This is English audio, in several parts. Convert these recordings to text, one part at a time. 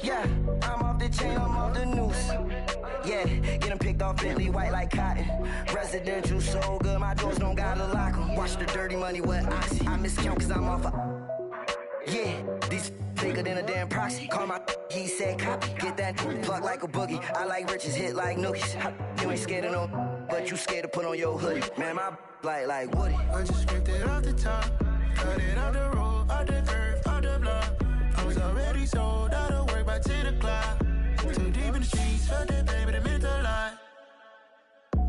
Yeah, I'm off the chain, I'm off the noose. Yeah, get them picked off Bentley, white like cotton. Residential so good, my doors don't gotta lock them. Watch the dirty money with Oxy. I miscount cause I'm off a... Yeah, these bigger than a damn proxy. Call my he said copy. Get that plug like a boogie. I like riches, hit like nookies. You ain't scared of no, but you scared to put on your hoodie. Man, my like Woody. I just scraped it off the top, cut it off the road, off the earth, off the block. I was already sold out of work by 10 o'clock. Too deep in the streets, felt that baby, that meant a lot.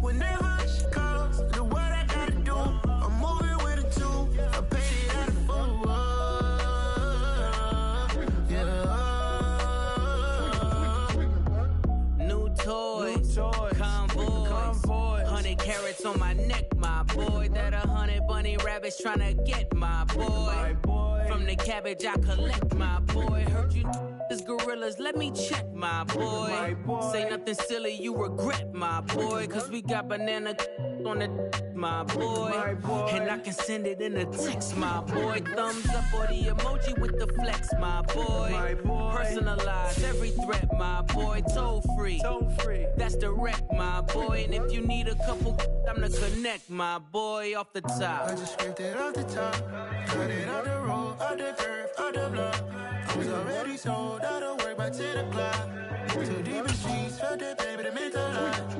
Whenever she calls, the what I gotta do, I'm moving with a two. I paid it out of full. Yeah. New toys, convoys, 100 carats on my neck, my boy. That 100 bunny rabbits tryna get my boy. From the cabbage I collect, my boy. Heard you is gorillas, let me check, my boy. Say nothing silly, you regret, my boy. Cause we got banana on the my boy. And I can send it in a text, my boy. Thumbs up or the emoji with the flex, my boy. Personalize every threat, my boy. Toll free, that's direct, my boy. And if you need a couple, I'm the connect, my boy. Off the top, I just scraped it off the top, cut it off the road, off the curve, off the block. I was already sold out of work by 10 o'clock. Too deep in the streets, felt that baby, that meant a lot.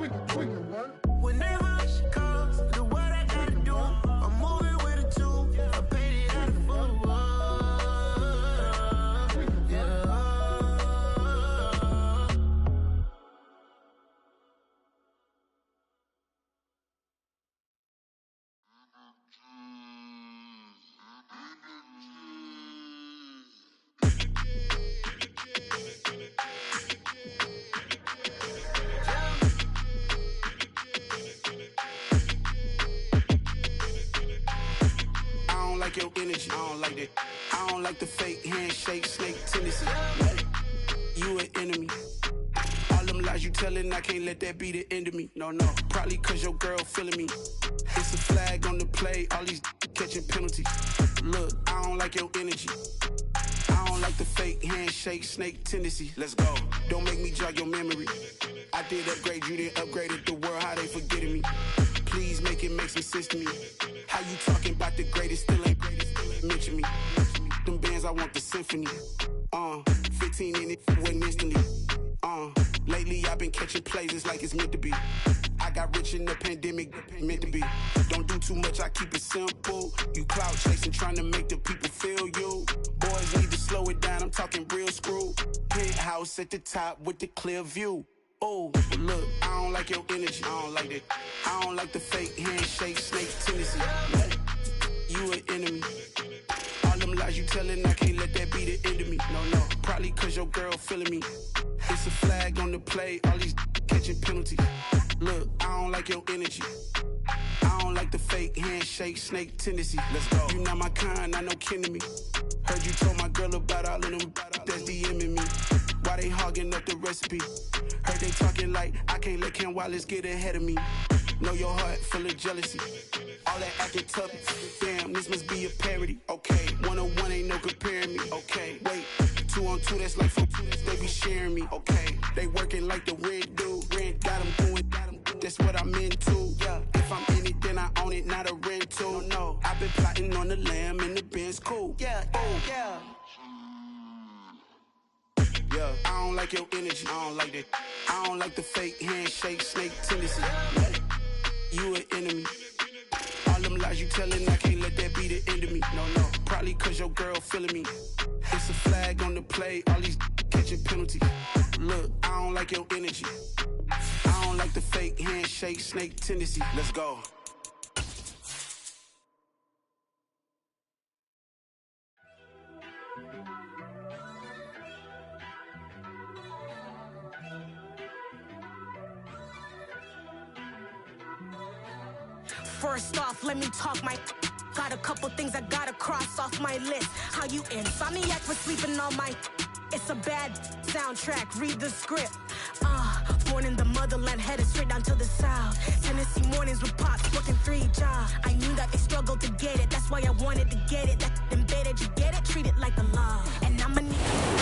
Whenever she calls, the what I gotta do, I'm moving with a two. I paid it out of full. Yeah. Your energy, I don't like that. I don't like the fake handshake, snake tendency. You an enemy. All them lies you telling, I can't let that be the end of me. No, probably cause your girl feeling me. It's a flag on the play, all these catching penalties. Look, I don't like your energy. I don't like the fake handshake, snake tendency. Let's go. Don't make me jog your memory. I did upgrade, you didn't upgrade it. The world, how they forgetting me. Please make it make some sense to me. How you talking about the greatest, still ain't mention me. Them bands, I want the symphony. 15 in it, wasn't instantly. Lately I've been catching plays, it's like it's meant to be. I got rich in the pandemic, meant to be. Don't do too much, I keep it simple. You clout chasing, trying to make the people feel you. Boys need to slow it down, I'm talking real screw. Penthouse at the top with the clear view. Oh, look, I don't like your energy, I don't like that. I don't like the fake handshake, snake tendency. You an enemy. All them lies you telling, I can't let that be the end of me. No, probably cause your girl feeling me. It's a flag on the play, all these catching penalties. Look, I don't like your energy. I don't like the fake handshake, snake tendency. Let's go. You not my kind, I know kin to me. Heard you told my girl about all of them that's DMing me. Why they hogging up the recipe? Heard they talking like I can't let Ken Wallace get ahead of me. Know your heart full of jealousy. All that acting tough. Damn, this must be a parody. Okay, 1-on-1 ain't no comparing me. Okay, wait, 2-on-2 that's like 4. They be sharing me. Okay, they working like the red dude. Red got them doing. That's what I'm into. Yeah, if I'm in it, then I own it, not a rental. No, I've been plotting on the lamb and the Benz cool. Yeah, yeah. Yeah, I don't like your energy, I don't like that. I don't like the fake handshake, snake tendency. You an enemy. All them lies you telling, I can't let that be the end of me. No, probably cause your girl feeling me. It's a flag on the play, all these catching penalties. Look, I don't like your energy. I don't like the fake handshake, snake tendency. Let's go. First off, let me talk my... Got a couple things I gotta cross off my list. How you insomniac for sleeping on my... It's a bad soundtrack, read the script. Born in the motherland, headed straight down to the south. Tennessee mornings with pops, working 3 jobs. I knew that they struggled to get it, that's why I wanted to get it. That embedded, you get it, treat it like the law. And I'ma need...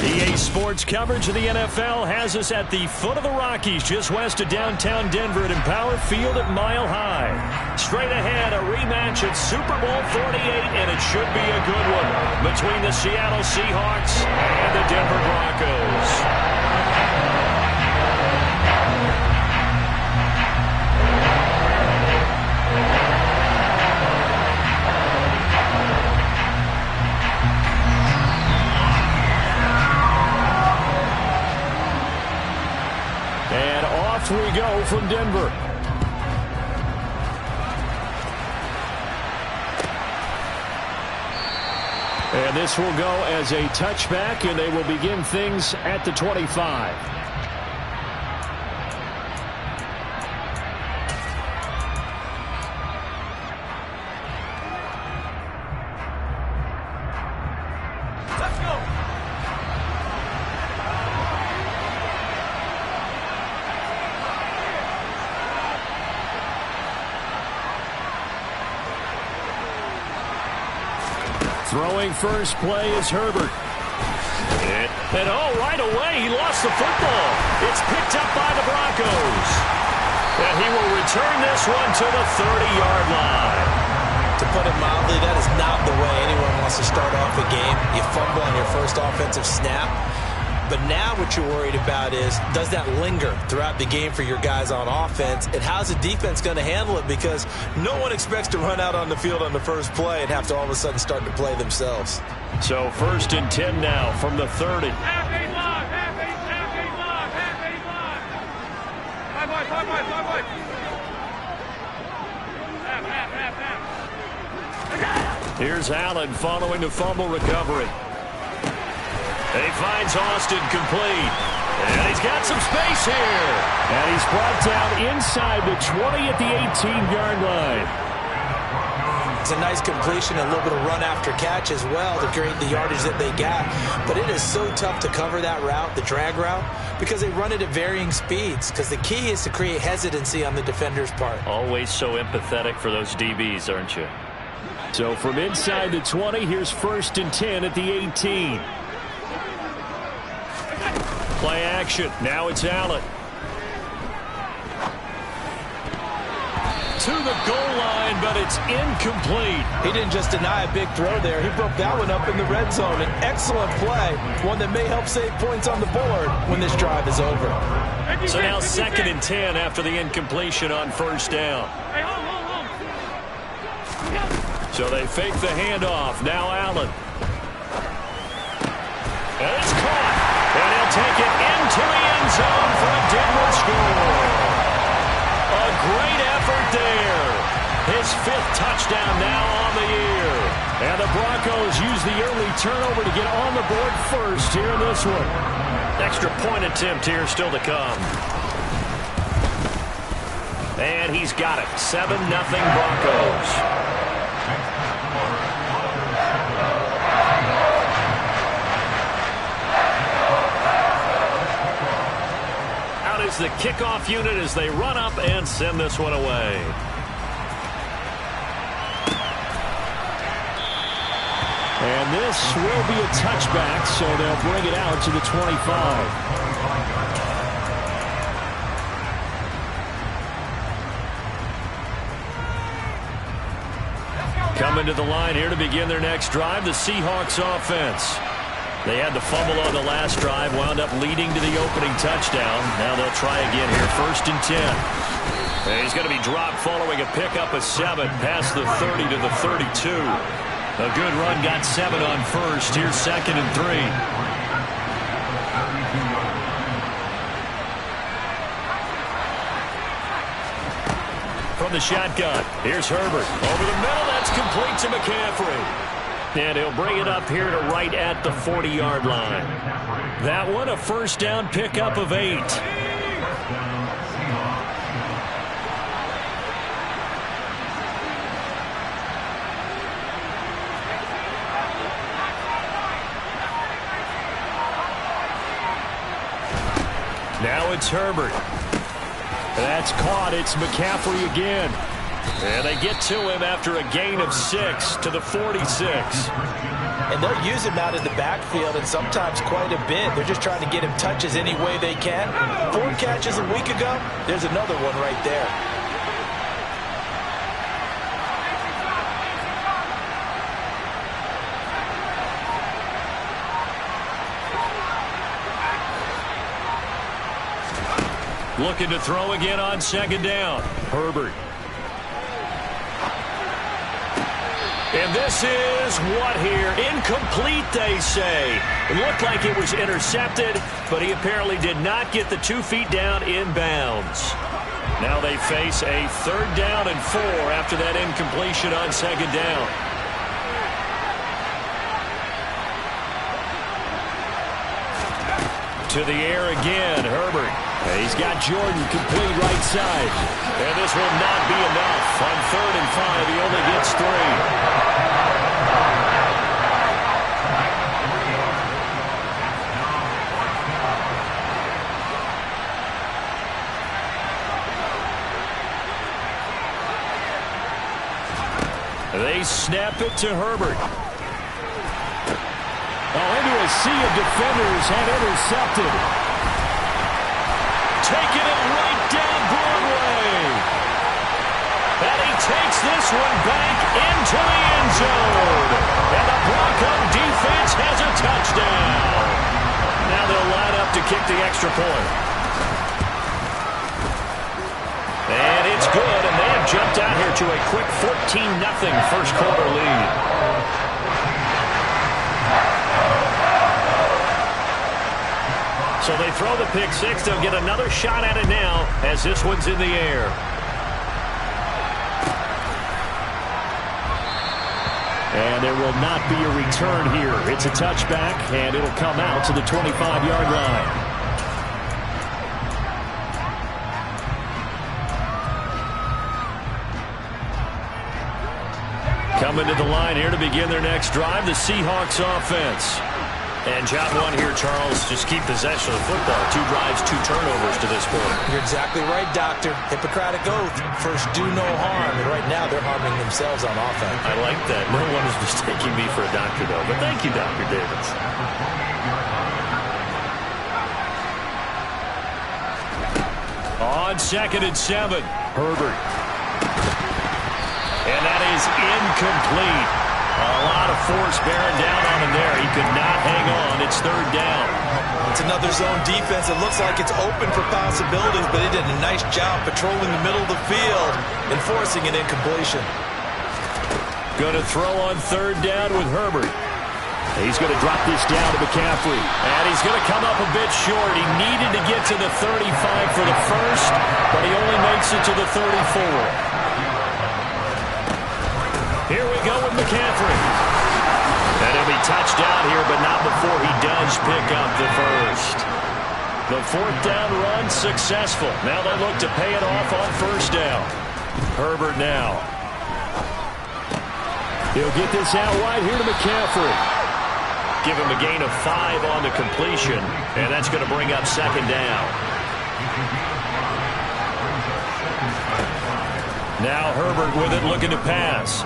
EA Sports coverage of the NFL has us at the foot of the Rockies, just west of downtown Denver at Empower Field at Mile High. Straight ahead, a rematch at Super Bowl 48, and it should be a good one between the Seattle Seahawks and the Denver Broncos. We go from Denver. And this will go as a touchback, and they will begin things at the 25. Throwing first play is Herbert. And right away, he lost the football. It's picked up by the Broncos. And he will return this one to the 30-yard line. To put it mildly, that is not the way anyone wants to start off a game. You fumble on your first offensive snap. But now what you're worried about is, does that linger throughout the game for your guys on offense? And how's the defense going to handle it? Because no one expects to run out on the field on the first play and have to all of a sudden start to play themselves. So 1st and 10 now from the 30. Here's Allen following the fumble recovery. He finds Austin complete. And he's got some space here. And he's brought down inside the 20 at the 18-yard line. It's a nice completion, a little bit of run after catch as well to create the yardage that they got. But it is so tough to cover that route, the drag route, because they run it at varying speeds. Because the key is to create hesitancy on the defender's part. Always so empathetic for those DBs, aren't you? So from inside the 20, here's 1st and 10 at the 18. Play action. Now it's Allen. To the goal line, but it's incomplete. He didn't just deny a big throw there. He broke that one up in the red zone. An excellent play. One that may help save points on the board when this drive is over. So now 2nd and 10 after the incompletion on 1st down. So they fake the handoff. Now Allen. And it's caught. And he'll take it into the end zone for a Denver score. A great effort there. His 5th touchdown now on the year. And the Broncos use the early turnover to get on the board first here in this one. Extra point attempt here still to come. And he's got it. 7-0 Broncos. The kickoff unit as they run up and send this one away. And this will be a touchback, so they'll bring it out to the 25. Coming to the line here to begin their next drive, the Seahawks offense. They had the fumble on the last drive, wound up leading to the opening touchdown. Now they'll try again here, 1st and 10. And he's going to be dropped following a pickup of 7 past the 30 to the 32. A good run, got 7 on 1st. Here's 2nd and 3. From the shotgun, here's Herbert. Over the middle, that's complete to McCaffrey. And he'll bring it up here to right at the 40-yard line. That one, a 1st down pickup of 8. Now it's Herbert. That's caught. It's McCaffrey again. And they get to him after a gain of 6 to the 46. and they'll use him out in the backfield, and sometimes quite a bit. They're just trying to get him touches any way they can. 4 catches a week ago, there's another one right there. Looking to throw again on second down. Herbert. And this is what here? Incomplete, they say. It looked like it was intercepted, but he apparently did not get the 2 feet down in bounds. Now they face a 3rd down and 4 after that incompletion on second down. To the air again, Herbert. He's got Jordan complete right side. And this will not be enough. On 3rd and 5, he only gets 3. They snap it to Herbert. Into a sea of defenders and intercepted. Taking it right down Broadway. And he takes this one back into the end zone. And the Bronco defense has a touchdown. Now they'll line up to kick the extra point. And it's good, and they have jumped out here to a quick 14-0 first quarter lead. So they throw the pick six. They'll get another shot at it now as this one's in the air. And there will not be a return here. It's a touchback, and it'll come out to the 25-yard line. Coming to the line here to begin their next drive, the Seahawks offense. And job one here, Charles, just keep possession of the football. 2 drives, 2 turnovers to this point. You're exactly right, Doctor. Hippocratic oath. First, do no harm. And right now, they're harming themselves on offense. I like that. No one is mistaking me for a doctor, though. But thank you, Dr. Davis. On 2nd and 7, Herbert. And that is incomplete. A lot of force bearing down on him there. He could not hang on. It's 3rd down. It's another zone defense. It looks like it's open for possibilities, but he did a nice job patrolling the middle of the field and forcing an incompletion. Going to throw on 3rd down with Herbert. He's going to drop this down to McCaffrey. And he's going to come up a bit short. He needed to get to the 35 for the first, but he only makes it to the 34. Here we go with McCaffrey. And he'll be touched out here, but not before he does pick up the first. The 4th down run successful. Now they look to pay it off on 1st down. Herbert now. He'll get this out wide here to McCaffrey. Give him a gain of 5 on the completion, and that's going to bring up 2nd down. Now Herbert with it, looking to pass.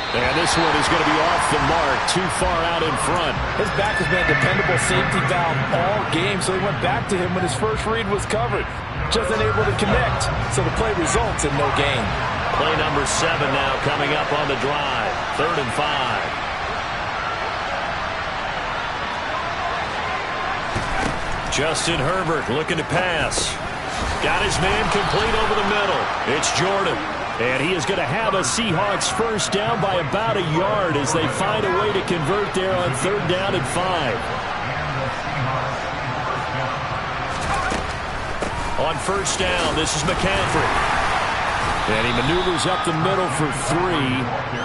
And this one is going to be off the mark, too far out in front. His back has been a dependable safety valve all game, so he went back to him when his first read was covered. Just unable to connect, so the play results in no gain. Play number 7 now coming up on the drive. 3rd and 5. Justin Herbert looking to pass. Got his man complete over the middle. It's Jordan. And he is going to have a Seahawks first down by about a yard as they find a way to convert there on 3rd down and 5. On 1st down, this is McCaffrey. And he maneuvers up the middle for 3,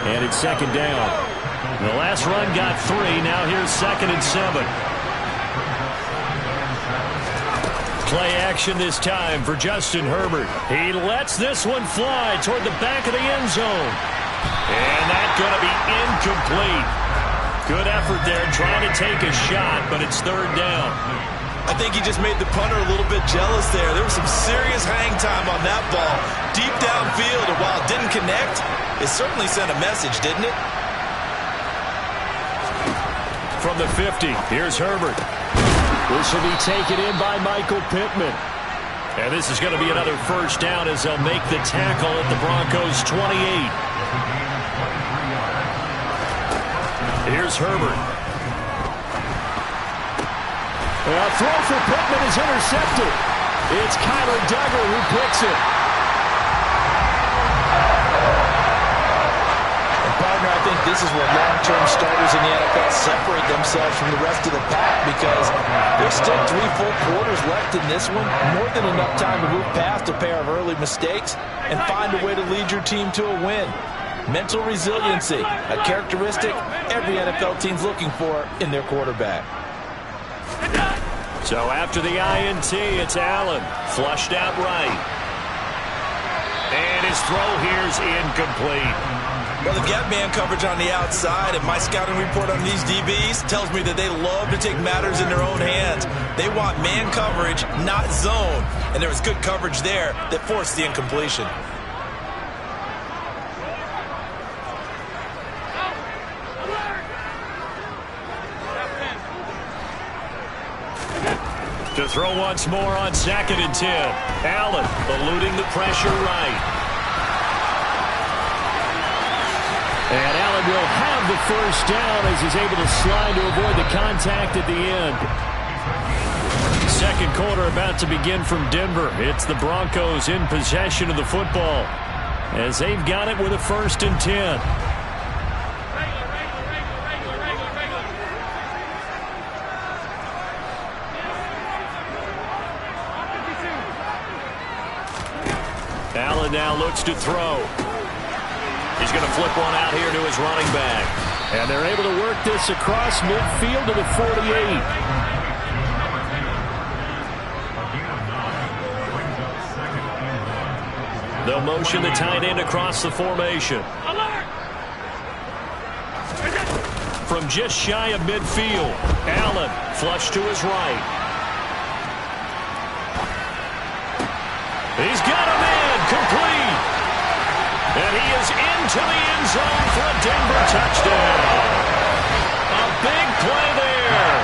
and it's 2nd down. The last run got 3. Now here's 2nd and 7. Play action this time for Justin Herbert. He lets this one fly toward the back of the end zone. And that's going to be incomplete. Good effort there trying to take a shot, but it's 3rd down. I think he just made the punter a little bit jealous there. There was some serious hang time on that ball. Deep downfield, and while it didn't connect, it certainly sent a message, didn't it? from the 50. Here's Herbert. This will be taken in by Michael Pittman. And this is going to be another first down as they'll make the tackle at the Broncos' 28. Here's Herbert. A throw for Pittman is intercepted. It's Kyler Duggar who picks it. And partner, I think this is where long-term starters in the NFL separate themselves from the rest of the pack, because there's still 3 full quarters left in this one. More than enough time to move past a pair of early mistakes and find a way to lead your team to a win. Mental resiliency, a characteristic every NFL team's looking for in their quarterback. So after the INT, it's Allen. Flushed out right. And his throw here's incomplete. Well, the gap man coverage on the outside, and my scouting report on these DBs tells me that they love to take matters in their own hands. They want man coverage, not zone. And there was good coverage there that forced the incompletion. To throw once more on 2nd and 10. Allen eluding the pressure right. And Allen will have the first down as he's able to slide to avoid the contact at the end. Second quarter about to begin from Denver. It's the Broncos in possession of the football as they've got it with a 1st and 10. Allen now looks to throw. He's going to flip one out here to his running back. And they're able to work this across midfield to the 48. They'll motion the tight end across the formation. From just shy of midfield, Allen flush to his right. He's got a man complete. And he is into the end zone for a Denver touchdown. A big play there.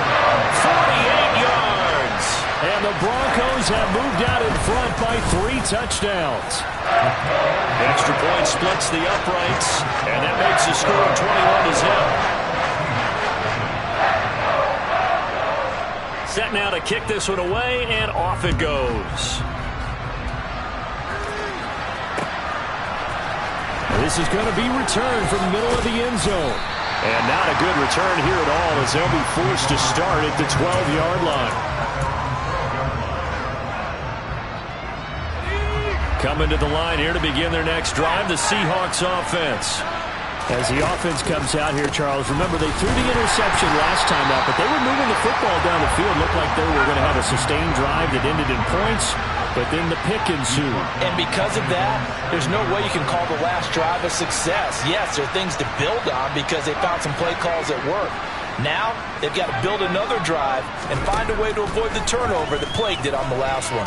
48 yards. And the Broncos have moved out in front by 3 touchdowns. Extra point splits the uprights. And that makes the score 21-0. Set now to kick this one away, and off it goes. This is going to be returned from the middle of the end zone. And not a good return here at all as they'll be forced to start at the 12-yard line. Coming to the line here to begin their next drive, the Seahawks offense. As the offense comes out here, Charles, remember they threw the interception last time out, but they were moving the football down the field. Looked like they were going to have a sustained drive that ended in points, but then the pick ensued. And because of that, there's no way you can call the last drive a success. Yes, there are things to build on because they found some play calls that work. Now, they've got to build another drive and find a way to avoid the turnover that plagued it on the last one.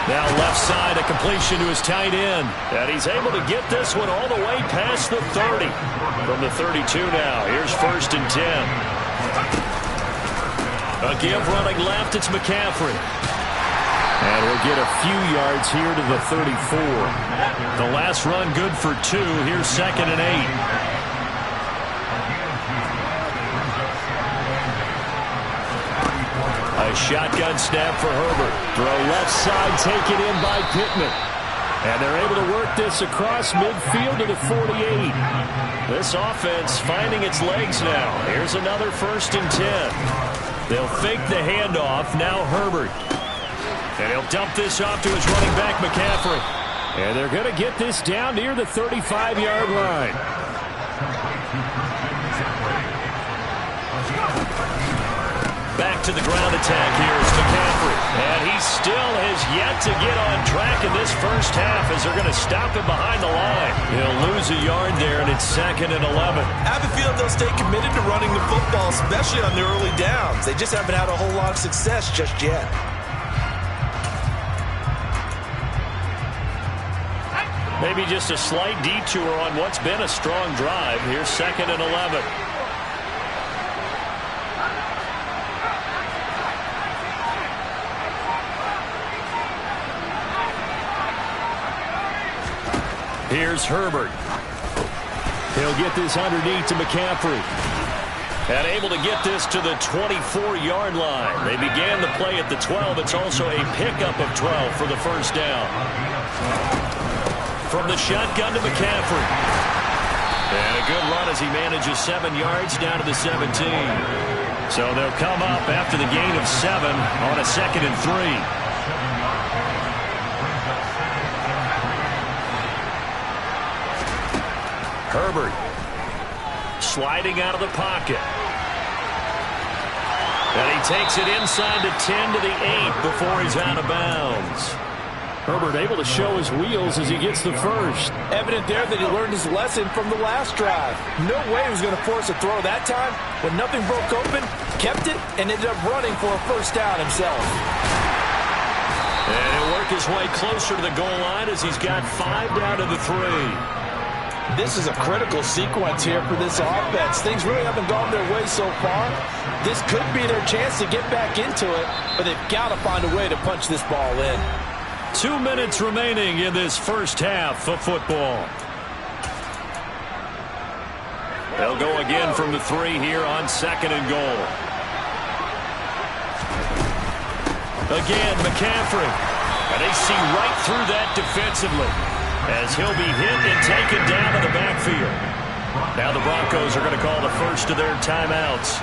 Now left side, a completion to his tight end. And he's able to get this one all the way past the 30. From the 32 now, here's 1st and 10. A give running left, it's McCaffrey. And we'll get a few yards here to the 34. The last run good for 2. Here's 2nd and 8. A shotgun snap for Herbert. Throw left side taken in by Pittman. And they're able to work this across midfield to the 48. This offense finding its legs now. Here's another 1st and 10. They'll fake the handoff. Now Herbert. And he'll dump this off to his running back, McCaffrey. And they're going to get this down near the 35-yard line. Back to the ground attack here is McCaffrey. And he still has yet to get on track in this first half as they're going to stop him behind the line. He'll lose a yard there, and it's 2nd and 11. I have a feeling they'll stay committed to running the football, especially on the early downs. They just haven't had a whole lot of success just yet. Maybe just a slight detour on what's been a strong drive. Here's 2nd and 11. Here's Herbert. He'll get this underneath to McCaffrey. And able to get this to the 24-yard line. They began the play at the 12. It's also a pickup of 12 for the first down. From the shotgun to McCaffrey. And a good run as he manages 7 yards down to the 17. So they'll come up after the gain of 7 on a 2nd and 3. Herbert sliding out of the pocket. And he takes it inside the 10 to the 8 before he's out of bounds. Herbert able to show his wheels as he gets the first. Evident there that he learned his lesson from the last drive. No way he was going to force a throw that time. When nothing broke open, kept it, and ended up running for a first down himself. And he'll work his way closer to the goal line as he's got 5 down to the 3. This is a critical sequence here for this offense. Things really haven't gone their way so far. This could be their chance to get back into it, but they've got to find a way to punch this ball in. 2 minutes remaining in this first half of football. They'll go again from the 3 here on 2nd and goal. Again, McCaffrey. And they see right through that defensively, as he'll be hit and taken down in the backfield. Now the Broncos are going to call the first of their timeouts.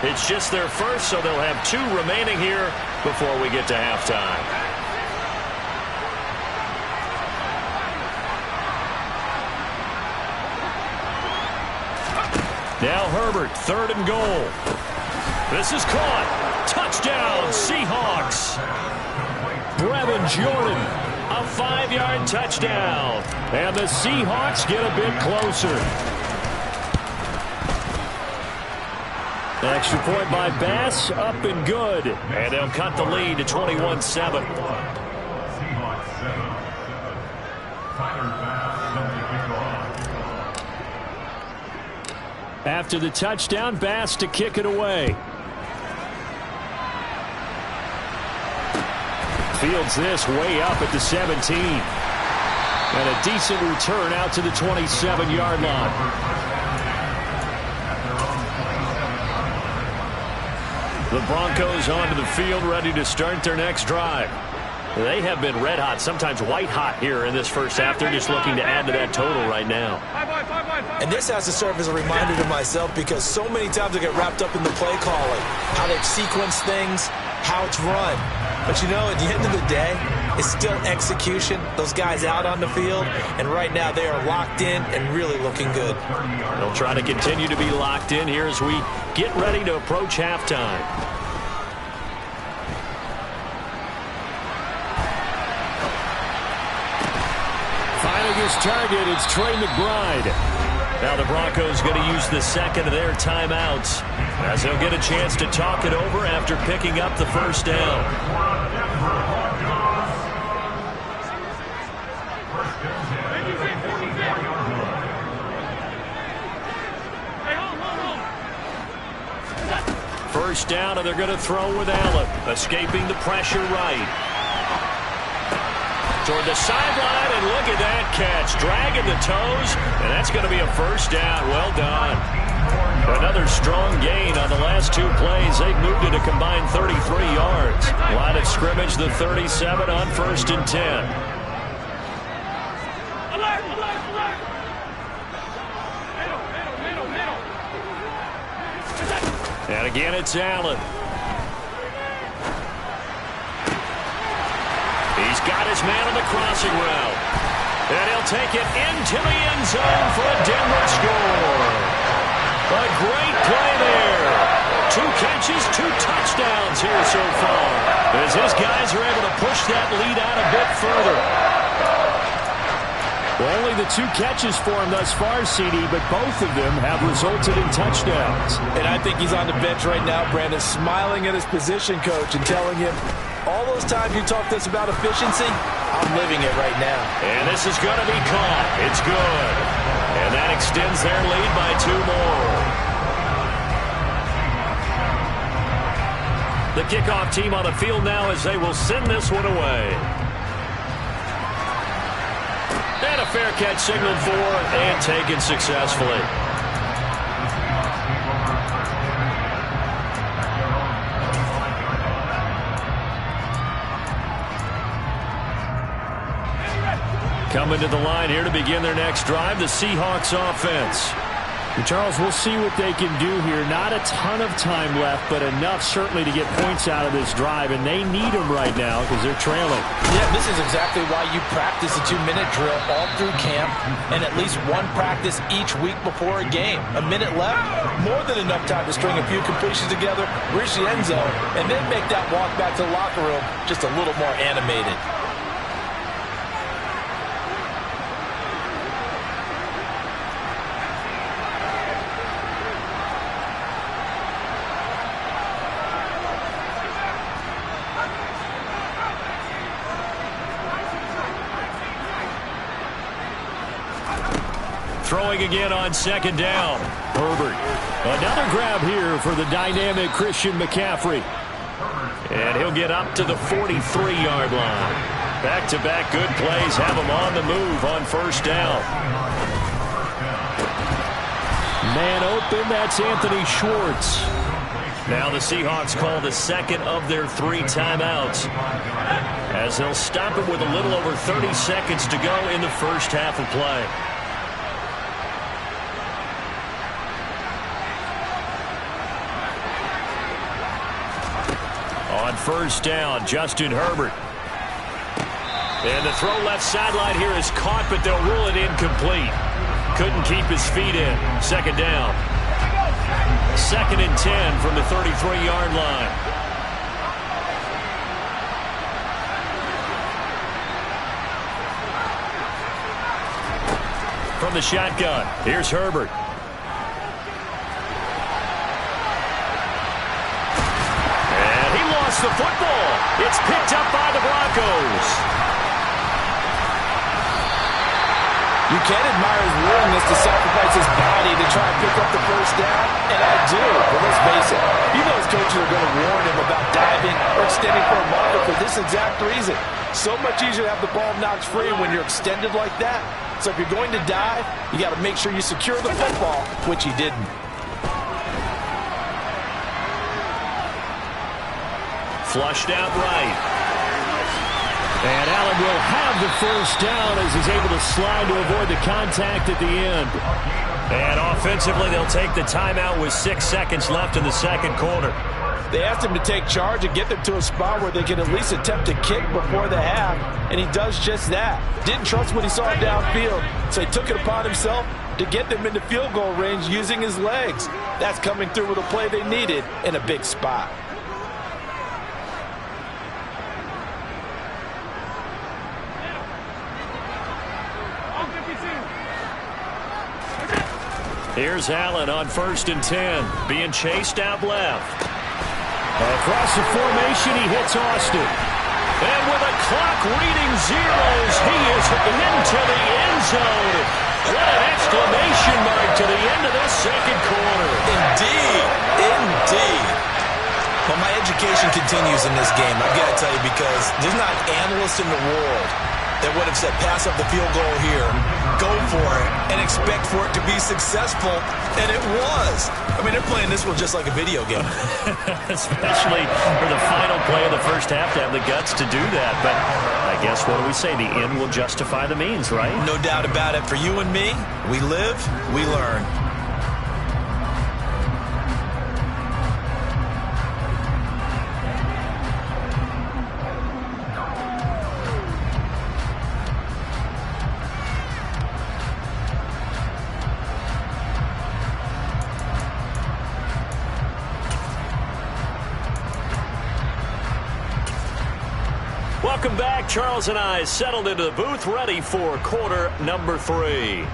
It's just their first, so they'll have 2 remaining here before we get to halftime. Now Herbert, 3rd and goal. This is caught. Touchdown, Seahawks. Brevin Jordan. A 5-yard touchdown. And the Seahawks get a bit closer. Extra point by Bass, up and good. And they'll cut the lead to 21-7. After the touchdown, Bass to kick it away. Fields this way up at the 17. And a decent return out to the 27-yard line. The Broncos onto the field, ready to start their next drive. They have been red hot, sometimes white hot here in this first half. They're just looking to add to that total right now. And this has to serve as a reminder to myself, because so many times I get wrapped up in the play calling, how they've sequenced things, how it's run. But you know, at the end of the day, it's still execution. Those guys out on the field, and right now they are locked in and really looking good. They'll try to continue to be locked in here as we get ready to approach halftime. Finding his target, it's Trey McBride. Now the Broncos going to use the 2nd of their timeouts, as they'll get a chance to talk it over after picking up the first down. First down, and they're going to throw with Allen, escaping the pressure right. Toward the sideline, and look at that catch, dragging the toes, and that's going to be a first down. Well done. Another strong gain on the last 2 plays. They've moved it a combined 33 yards. Line of scrimmage, the 37 on 1st and 10. And again, it's Allen. He's got his man on the crossing route. And he'll take it into the end zone for a Denver score. A great play there. 2 catches, 2 touchdowns here so far, as his guys are able to push that lead out a bit further. Well, only the 2 catches for him thus far, CD, but both of them have resulted in touchdowns. And I think he's on the bench right now, Brandon, smiling at his position coach and telling him, all those times you talked to us about efficiency, I'm living it right now. And this is going to be caught. It's good. And that extends their lead by 2 more. The kickoff team on the field now as they will send this one away. And a fair catch signaled for and taken successfully. Coming to the line here to begin their next drive, the Seahawks offense. And Charles, we'll see what they can do here. Not a ton of time left, but enough certainly to get points out of this drive, and they need them right now because they're trailing. Yeah, this is exactly why you practice a 2-minute drill all through camp and at least one practice each week before a game. A minute left, more than enough time to string a few completions together, reach the end zone, and then make that walk back to the locker room just a little more animated. Throwing again on second down. Herbert. Another grab here for the dynamic Christian McCaffrey. And he'll get up to the 43-yard line. Back-to-back good plays have him on the move on first down. Man open, that's Anthony Schwartz. Now the Seahawks call the second of their 3 timeouts, as they'll stop it with a little over 30 seconds to go in the first half of play. On first down, Justin Herbert. And the throw left sideline here is caught, but they'll rule it incomplete. Couldn't keep his feet in. Second down. 2nd and 10 from the 33-yard line. From the shotgun, here's Herbert. The football. It's picked up by the Broncos. You can admire his willingness to sacrifice his body to try and pick up the first down, and I do. But let's face it, you know his coaches are going to warn him about diving or extending for a marker for this exact reason. So much easier to have the ball knocked free when you're extended like that. So if you're going to dive, you got to make sure you secure the football, which he didn't. Flushed out right. And Allen will have the first down as he's able to slide to avoid the contact at the end. And offensively, they'll take the timeout with 6 seconds left in the second quarter. They asked him to take charge and get them to a spot where they can at least attempt to kick before the half, and he does just that. Didn't trust what he saw downfield, so he took it upon himself to get them into field goal range using his legs. That's coming through with a play they needed in a big spot. Here's Allen on 1st and 10, being chased out left. Across the formation, he hits Austin. And with a clock reading zeros, he is into the end zone. What an exclamation mark to the end of this second quarter. Indeed, indeed. Well, my education continues in this game, I've got to tell you, because there's not an analyst in the world that would have said pass up the field goal here, go for it, and expect for it to be successful, and it was. I mean, they're playing this one just like a video game. Especially for the final play of the first half to have the guts to do that. But I guess, what do we say? The end will justify the means, right? No doubt about it. For you and me, we live, we learn. Welcome back. Charles and I settled into the booth, ready for quarter number 3.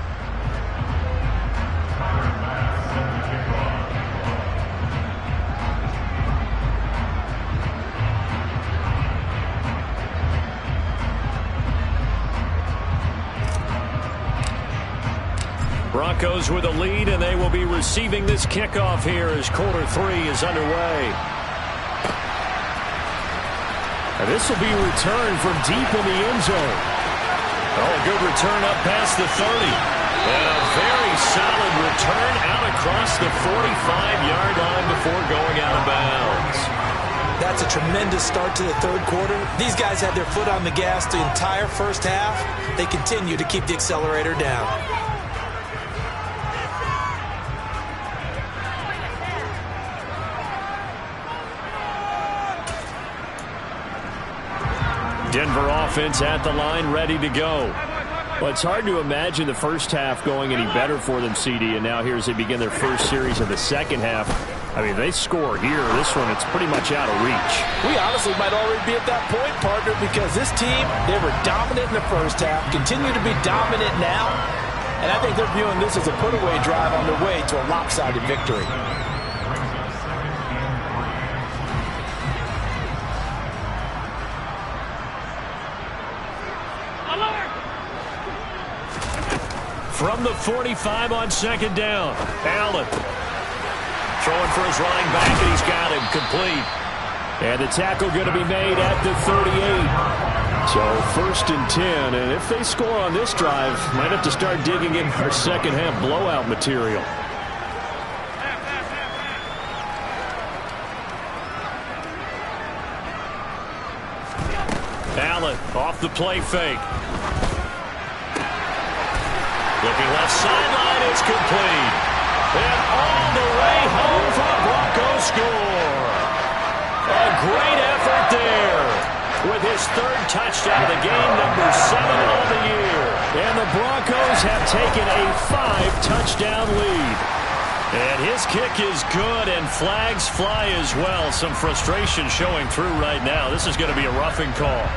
Broncos with a lead, and they will be receiving this kickoff here as quarter 3 is underway. And this will be returned from deep in the end zone. Oh, a good return up past the 30. And a very solid return out across the 45-yard line before going out of bounds. That's a tremendous start to the third quarter. These guys had their foot on the gas the entire first half. They continue to keep the accelerator down. Denver offense at the line, ready to go. Well, it's hard to imagine the first half going any better for them, CD, and now here as they begin their first series of the second half. I mean, they score here. This one, it's pretty much out of reach. We honestly might already be at that point, partner, because this team, they were dominant in the first half, continue to be dominant now, and I think they're viewing this as a put-away drive on their way to a lopsided victory. From the 45 on second down, Allen throwing for his running back, and he's got him complete. And the tackle going to be made at the 38. So first and 10, and if they score on this drive, might have to start digging in for second half blowout material. Allen off the play fake. Looking left sideline, it's complete. And all the way home for a Broncos score. A great effort there with his third touchdown of the game, number 7 on the year. And the Broncos have taken a 5-touchdown lead. And his kick is good, and flags fly as well. Some frustration showing through right now. This is going to be a roughing call.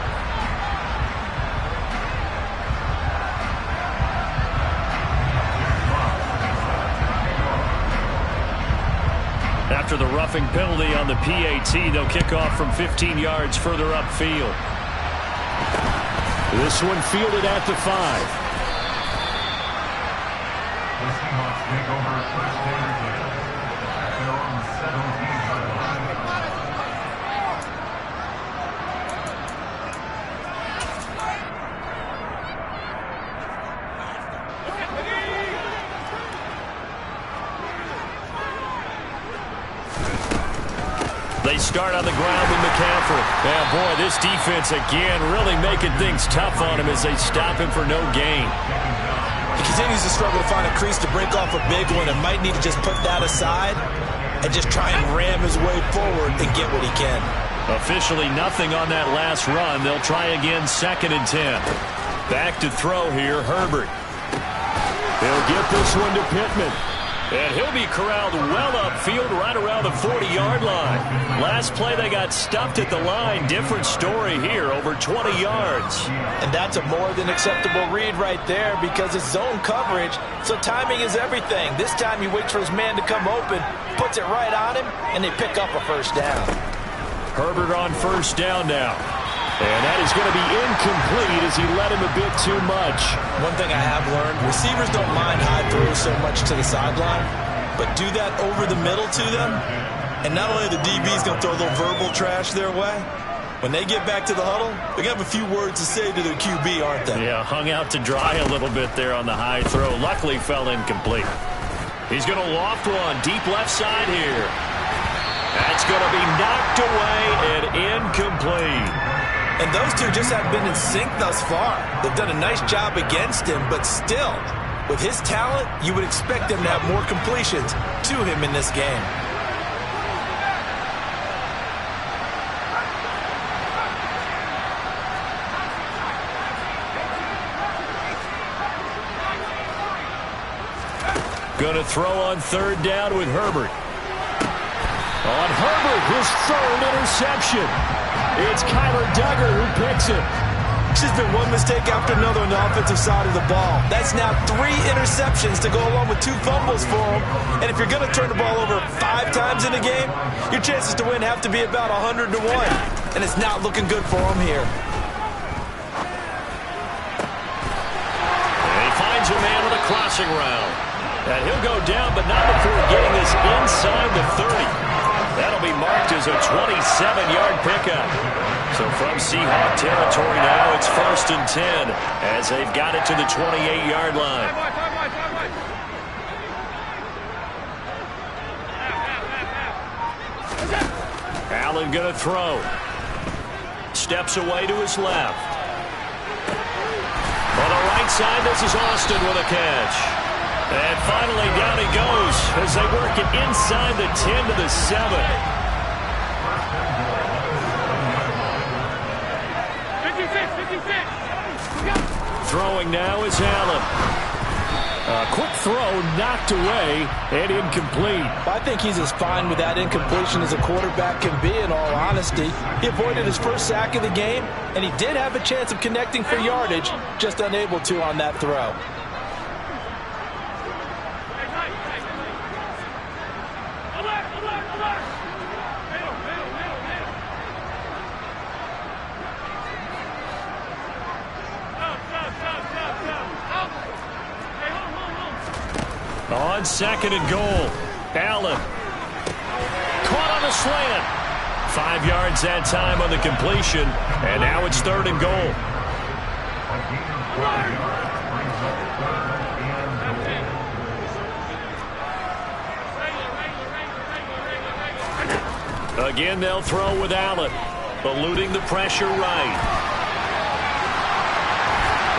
After the roughing penalty on the PAT, they'll kick off from 15 yards further upfield. This one fielded at the 5. The Seahawks take over first down at their own 17-yard line. They start on the ground with McCaffrey. Yeah, boy, this defense again really making things tough on him as they stop him for no gain. He continues to struggle to find a crease to break off a big one and might need to just put that aside and just try and ram his way forward and get what he can. Officially nothing on that last run. They'll try again, second and 10. Back to throw here, Herbert. He'll get this one to Pittman. And he'll be corralled well upfield right around the 40-yard line. Last play, they got stuffed at the line. Different story here, over 20 yards. And that's a more than acceptable read right there because it's zone coverage, so timing is everything. This time he waits for his man to come open, puts it right on him, and they pick up a first down. Herbert on first down now. And that is going to be incomplete as he led him a bit too much. One thing I have learned, receivers don't mind high throws so much to the sideline, but do that over the middle to them, and not only the DB's going to throw a little verbal trash their way, when they get back to the huddle, they're going to have a few words to say to their QB, aren't they? Yeah, hung out to dry a little bit there on the high throw. Luckily fell incomplete. He's going to loft one deep left side here. That's going to be knocked away and incomplete. And those two just have been in sync thus far. They've done a nice job against him, but still, with his talent, you would expect them to have more completions to him in this game. Going to throw on third down with Herbert. On Herbert, his third interception. It's Kyler Duggar who picks it. It's just been one mistake after another on the offensive side of the ball. That's now 3 interceptions to go along with 2 fumbles for him. And if you're going to turn the ball over 5 times in a game, your chances to win have to be about 100 to 1. And it's not looking good for him here. And he finds a man with a crossing route. And he'll go down, but not before getting this inside the 30. That'll be marked as a 27-yard pickup. So from Seahawk territory now. It's 1st and 10 as they've got it to the 28-yard line. Allen going to throw. Steps away to his left. On the right side, this is Austin with a catch. And finally, down he goes as they work it inside the 10 to the 7. 56. Throwing now is Allen. A quick throw knocked away and incomplete. I think he's as fine with that incompletion as a quarterback can be, in all honesty. He avoided his first sack of the game, and he did have a chance of connecting for yardage, just unable to on that throw. On 2nd and goal, Allen caught on the slant. 5 yards that time on the completion, and now it's 3rd and goal. Again, they'll throw with Allen, eluding the pressure right.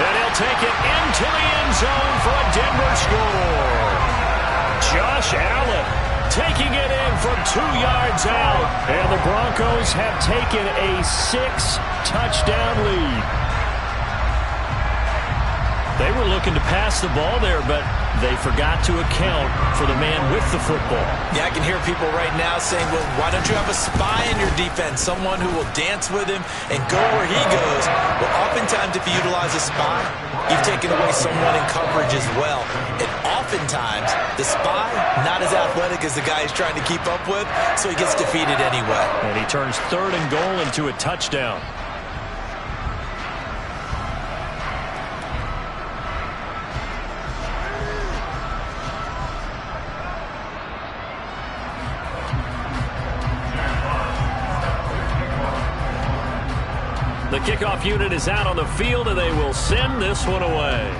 And he'll take it into the end zone for a Denver score. Josh Allen taking it in from 2 yards out. And the Broncos have taken a 6-touchdown lead. They were looking to pass the ball there, but they forgot to account for the man with the football. Yeah, I can hear people right now saying, well, why don't you have a spy in your defense, someone who will dance with him and go where he goes? Well, oftentimes if you utilize a spy, you've taken away someone in coverage as well. And oftentimes, the spy, not as athletic as the guy he's trying to keep up with, so he gets defeated anyway. And he turns 3rd and goal into a touchdown. The kickoff unit is out on the field, and they will send this one away.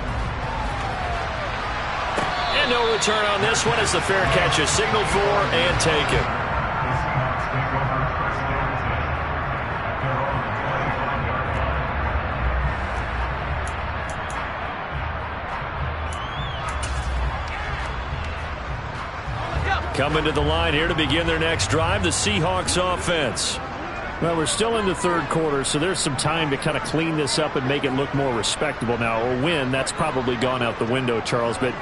And no return on this one as the fair catch is signaled for and taken. Coming to the line here to begin their next drive, the Seahawks offense. Well, we're still in the 3rd quarter, so there's some time to kind of clean this up and make it look more respectable. Now, a win, that's probably gone out the window, Charles, but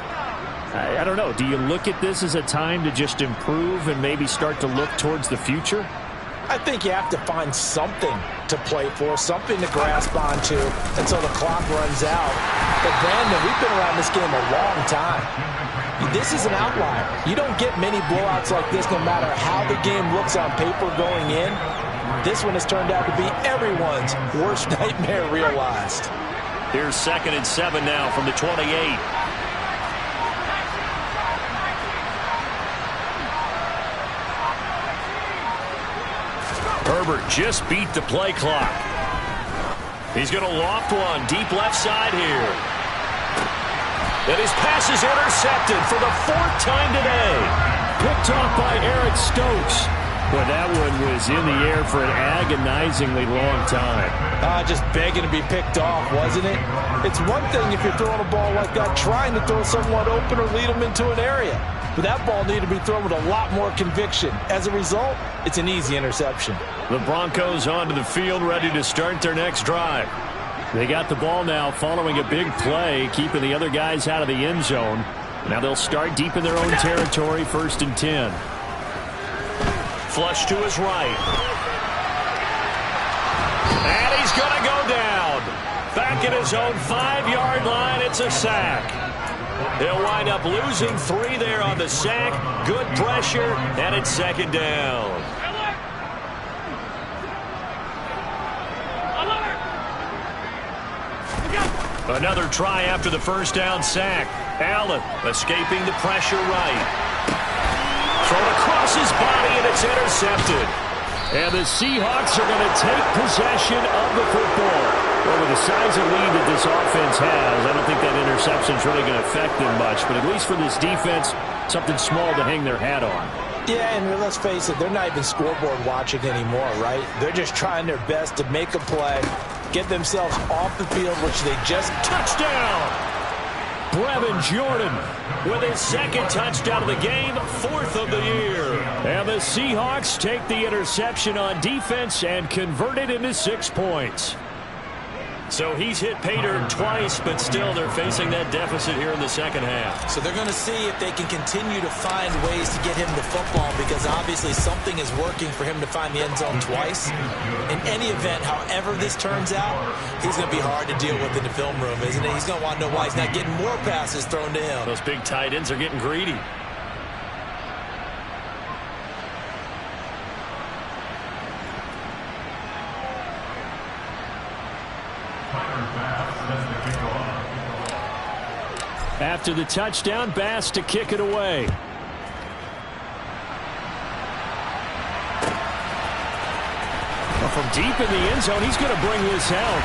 I don't know. Do you look at this as a time to just improve and maybe start to look towards the future? I think you have to find something to play for, something to grasp onto until the clock runs out. But, Brandon, we've been around this game a long time. This is an outlier. You don't get many blowouts like this no matter how the game looks on paper going in. This one has turned out to be everyone's worst nightmare realized. Here's 2nd and 7 now from the 28. Herbert just beat the play clock. He's going to loft one deep left side here. And his pass is intercepted for the 4th time today. Picked off by Eric Stokes. Well, that one was in the air for an agonizingly long time. Just begging to be picked off, wasn't it? It's one thing if you're throwing a ball like that, trying to throw someone open or lead them into an area. But that ball needed to be thrown with a lot more conviction. As a result, it's an easy interception. The Broncos onto the field, ready to start their next drive. They got the ball now following a big play, keeping the other guys out of the end zone. Now they'll start deep in their own territory, 1st and 10. Flush to his right. And he's going to go down. Back at his own 5-yard line, it's a sack. He'll wind up losing 3 there on the sack. Good pressure, and it's 2nd down. Another try after the 1st down sack. Allen escaping the pressure right. Thrown across his body, and it's intercepted. And the Seahawks are going to take possession of the football. Well, with the size of lead that this offense has, I don't think that interception is really going to affect them much. But at least for this defense, something small to hang their hat on. Yeah, and let's face it, they're not even scoreboard watching anymore, right? They're just trying their best to make a play, get themselves off the field, which they just... Touchdown! Brevin Jordan with his second touchdown of the game, 4th of the year. And the Seahawks take the interception on defense and convert it into 6 points. So he's hit pay dirt twice, but still they're facing that deficit here in the second half. So they're going to see if they can continue to find ways to get him the football, because obviously something is working for him to find the end zone twice. In any event, however this turns out, he's going to be hard to deal with in the film room, isn't he? He's going to want to know why he's not getting more passes thrown to him. Those big tight ends are getting greedy. After the touchdown, Bass to kick it away. Well, from deep in the end zone, he's going to bring this out.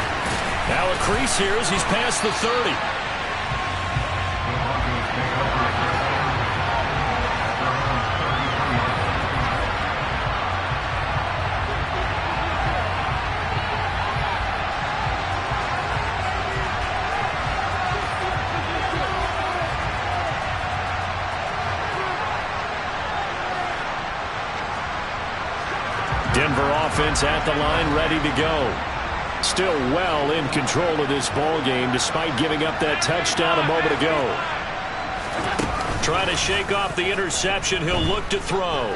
Now a crease here as he's past the 30. Denver offense at the line, ready to go. Still well in control of this ball game, despite giving up that touchdown a moment ago. Trying to shake off the interception. He'll look to throw.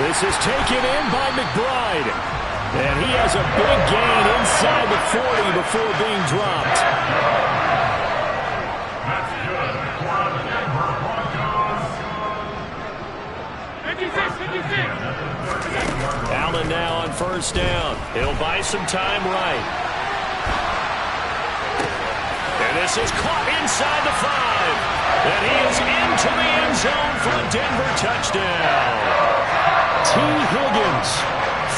This is taken in by McBride. And he has a big gain inside the 40 before being dropped. That's good for the Denver Broncos. 56. Allen now on first down. He'll buy some time right. And this is caught inside the 5. And he is into the end zone for a Denver touchdown. T. Higgins,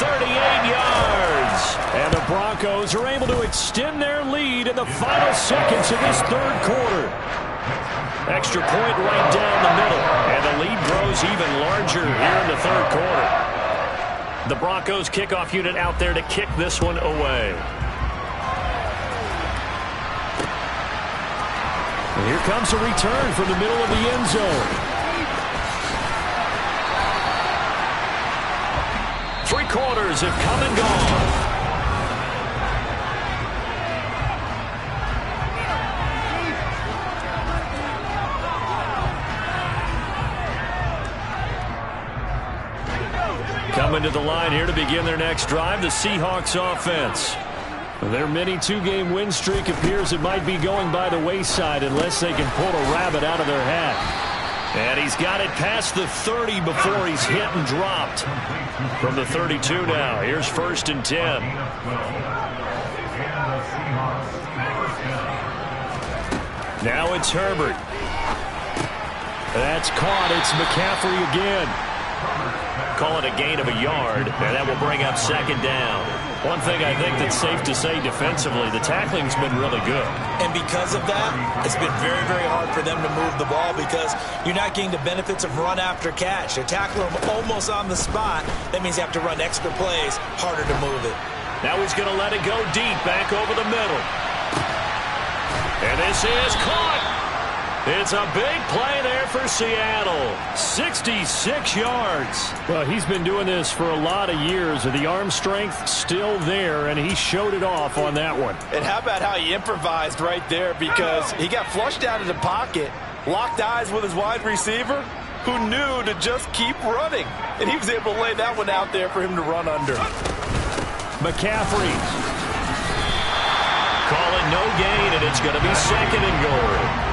38 yards. And the Broncos are able to extend their lead in the final seconds of this third quarter. Extra point right down the middle. And the lead grows even larger here in the third quarter. The Broncos kickoff unit out there to kick this one away. And here comes a return from the middle of the end zone. 3 quarters have come and gone. Coming to the line here to begin their next drive, the Seahawks offense. Their mini 2-game win streak appears it might be going by the wayside unless they can pull a rabbit out of their hat. And he's got it past the 30 before he's hit and dropped. From the 32 now, here's 1st and 10. Now it's Herbert. That's caught. It's McCaffrey again. Call it a gain of a yard, and that will bring up 2nd down. One thing I think that's safe to say defensively, the tackling's been really good. And because of that, it's been very, very hard for them to move the ball because you're not getting the benefits of run after catch. They're tackling them almost on the spot. That means you have to run extra plays, harder to move it. Now he's going to let it go deep, back over the middle. And this is caught. It's a big play there for Seattle. 66 yards. Well, he's been doing this for a lot of years. The arm strength still there, and he showed it off on that one. And how about how he improvised right there, because he got flushed out of the pocket, locked eyes with his wide receiver, who knew to just keep running. And he was able to lay that one out there for him to run under. McCaffrey. Call it no gain, and it's going to be 2nd and goal.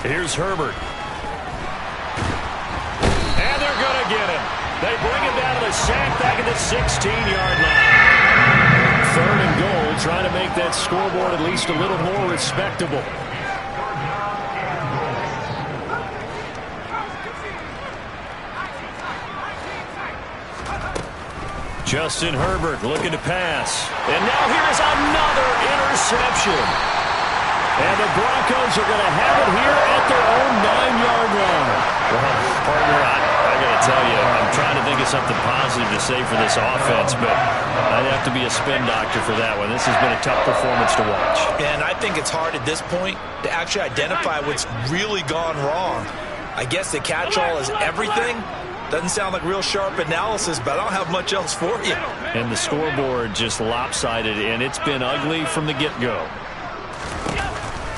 Here's Herbert. And they're going to get him. They bring him down to the sack back at the 16-yard line. 3rd and goal, trying to make that scoreboard at least a little more respectable. Justin Herbert looking to pass. And now here's another interception. And the Broncos are going to have it here at their own 9-yard line. Well, partner, I got to tell you, I'm trying to think of something positive to say for this offense, but I'd have to be a spin doctor for that one. This has been a tough performance to watch. And I think it's hard at this point to actually identify what's really gone wrong. I guess the catch-all is everything. Doesn't sound like real sharp analysis, but I don't have much else for you. And the scoreboard just lopsided, and it's been ugly from the get-go.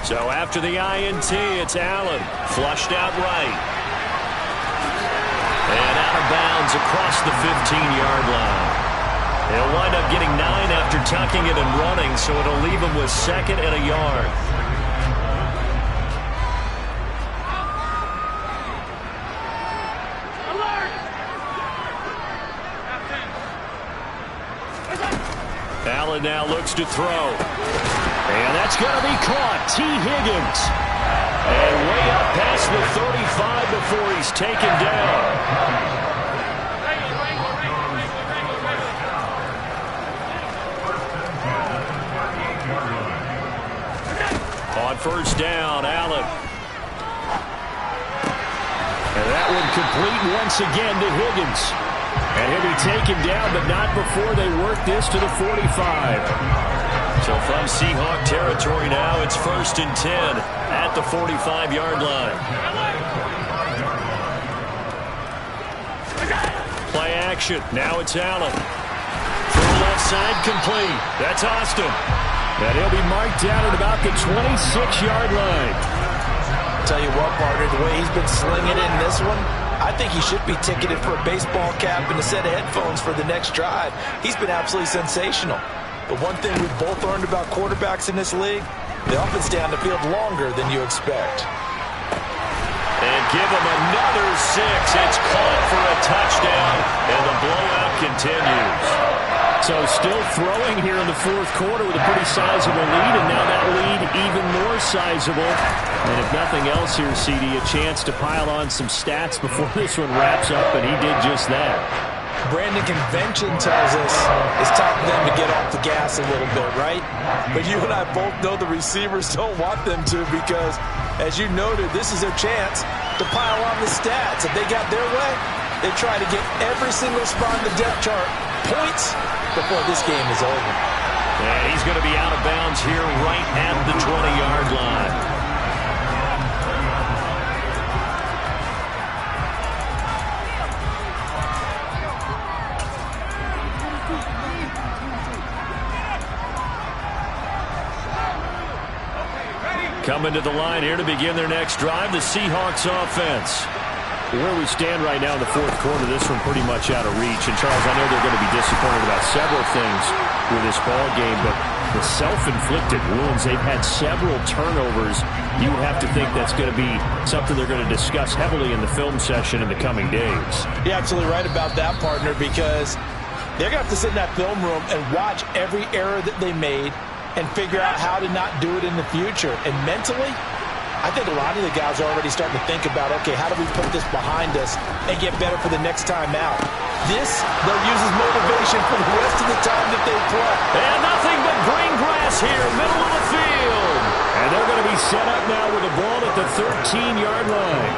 So after the INT, it's Allen. Flushed out right. And out of bounds across the 15-yard line. He'll wind up getting 9 after tucking it and running, so it'll leave him with 2nd and a yard. Allen now looks to throw. And that's going to be caught. T. Higgins. And way up past the 35 before he's taken down. On first down, Allen. And that one complete once again to Higgins. And he'll be taken down, but not before they work this to the 45. So from Seahawk territory now, it's 1st and 10 at the 45-yard line. Play action. Now it's Allen. Through left side, complete. That's Austin. And he'll be marked down at about the 26-yard line. Tell you what, partner, the way he's been slinging it in this one, I think he should be ticketed for a baseball cap and a set of headphones for the next drive. He's been absolutely sensational. But one thing we've both learned about quarterbacks in this league, they often stay on the field longer than you expect. And give him another 6. It's caught for a touchdown, and the blowout continues. So still throwing here in the 4th quarter with a pretty sizable lead, and now that lead even more sizable. And if nothing else here, CD, a chance to pile on some stats before this one wraps up, and he did just that. Brandon, convention tells us it's time for them to get off the gas a little bit, right? But you and I both know the receivers don't want them to because, as you noted, this is their chance to pile on the stats. If they got their way, they try to get every single spot in the depth chart points before this game is over. And he's going to be out of bounds here right at the 20-yard line. Coming to the line here to begin their next drive, the Seahawks offense. Where we stand right now in the 4th quarter, this one pretty much out of reach. And, Charles, I know they're going to be disappointed about several things with this ball game, but the self-inflicted wounds, they've had several turnovers. You have to think that's going to be something they're going to discuss heavily in the film session in the coming days. You're absolutely right about that, partner, because they're going to have to sit in that film room and watch every error that they made and figure out how to not do it in the future. And mentally, I think a lot of the guys are already starting to think about, okay, how do we put this behind us and get better for the next time out? This, they'll use as motivation for the rest of the time that they play. And nothing but green grass here, middle of the field. And they're going to be set up now with the ball at the 13-yard line.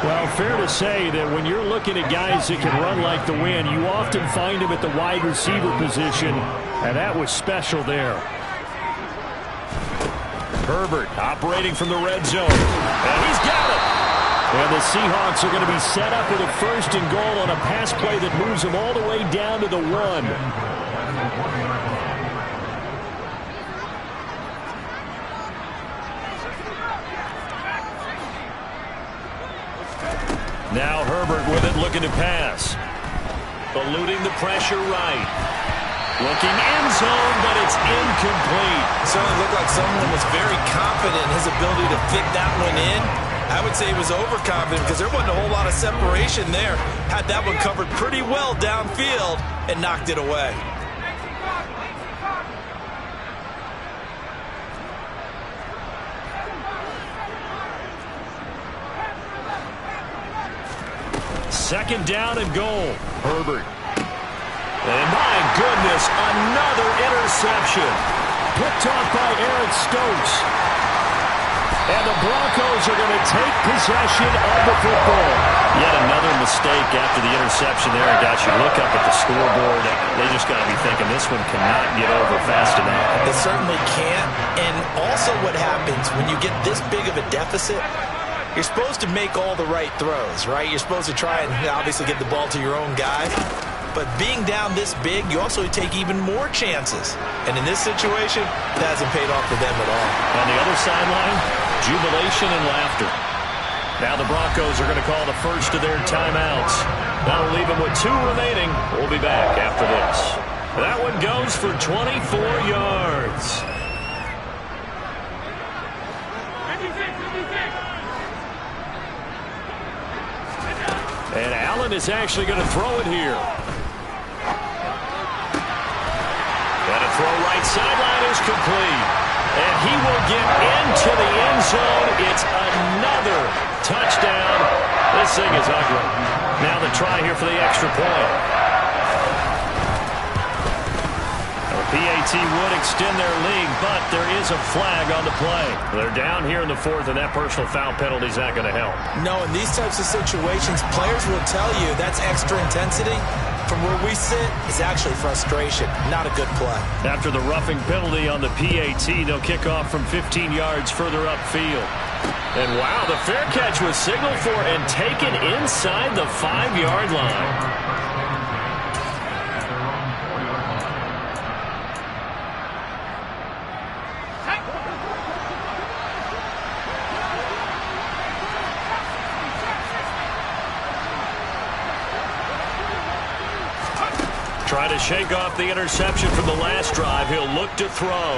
Well, fair to say that when you're looking at guys that can run like the wind, you often find them at the wide receiver position, and that was special there. Herbert operating from the red zone. And he's got it. And the Seahawks are going to be set up with a 1st and goal on a pass play that moves them all the way down to the 1. Now Herbert with it, looking to pass. Eluding the pressure right. Looking end zone, but it's incomplete. Certainly looked like someone was very confident in his ability to fit that one in. I would say he was overconfident because there wasn't a whole lot of separation there. Had that one covered pretty well downfield and knocked it away. Second down and goal. Herbert. And my goodness, another interception. Picked off by Eric Stokes. And the Broncos are going to take possession of the football. Yet another mistake after the interception there. And guys, you look up at the scoreboard, they just got to be thinking this one cannot get over fast enough. It certainly can't. And also what happens when you get this big of a deficit, you're supposed to make all the right throws, right? You're supposed to try and obviously get the ball to your own guy. But being down this big, you also take even more chances. And in this situation, it hasn't paid off for them at all. On the other sideline, jubilation and laughter. Now the Broncos are going to call the first of their timeouts. That'll leave them with 2 remaining. We'll be back after this. That one goes for 24 yards. And Allen is actually going to throw it here. And a throw right sideline is complete. And he will get into the end zone. It's another touchdown. This thing is ugly. Now the try here for the extra point. PAT would extend their lead, but there is a flag on the play. They're down here in the 4th, and that personal foul penalty is not going to help. No, in these types of situations, players will tell you that's extra intensity. From where we sit, it's actually frustration, not a good play. After the roughing penalty on the PAT, they'll kick off from 15 yards further upfield. And wow, the fair catch was signaled for and taken inside the 5-yard line. Try to shake off the interception from the last drive. He'll look to throw.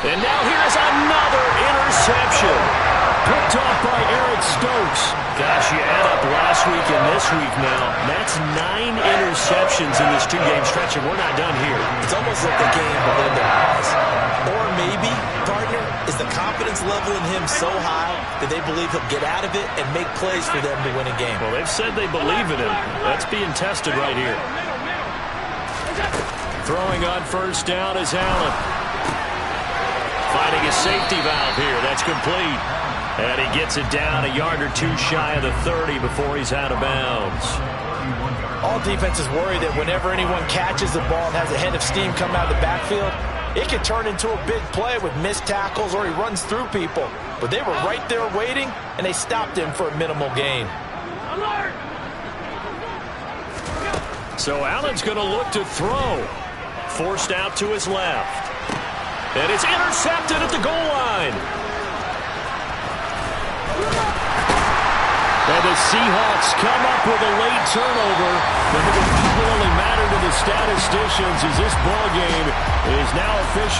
And now here's another interception. Picked off by Eric Stokes. Gosh, you add up last week and this week now. That's 9 interceptions in this 2-game stretch, and we're not done here. It's almost like the game within their eyes. Or maybe, partner, is the confidence level in him so high that they believe he'll get out of it and make plays for them to win a game. Well, they've said they believe in him. That's being tested right here. Throwing on first down is Allen. Finding a safety valve here. That's complete. And he gets it down a yard or 2 shy of the 30 before he's out of bounds. All defenses worry that whenever anyone catches the ball and has a head of steam come out of the backfield, it can turn into a big play with missed tackles or he runs through people. But they were right there waiting, and they stopped him for a minimal gain. So Allen's going to look to throw. Forced out to his left. And it's intercepted at the goal line. And the Seahawks come up with a late turnover. But it will only matter to the statisticians as this ball game is now officially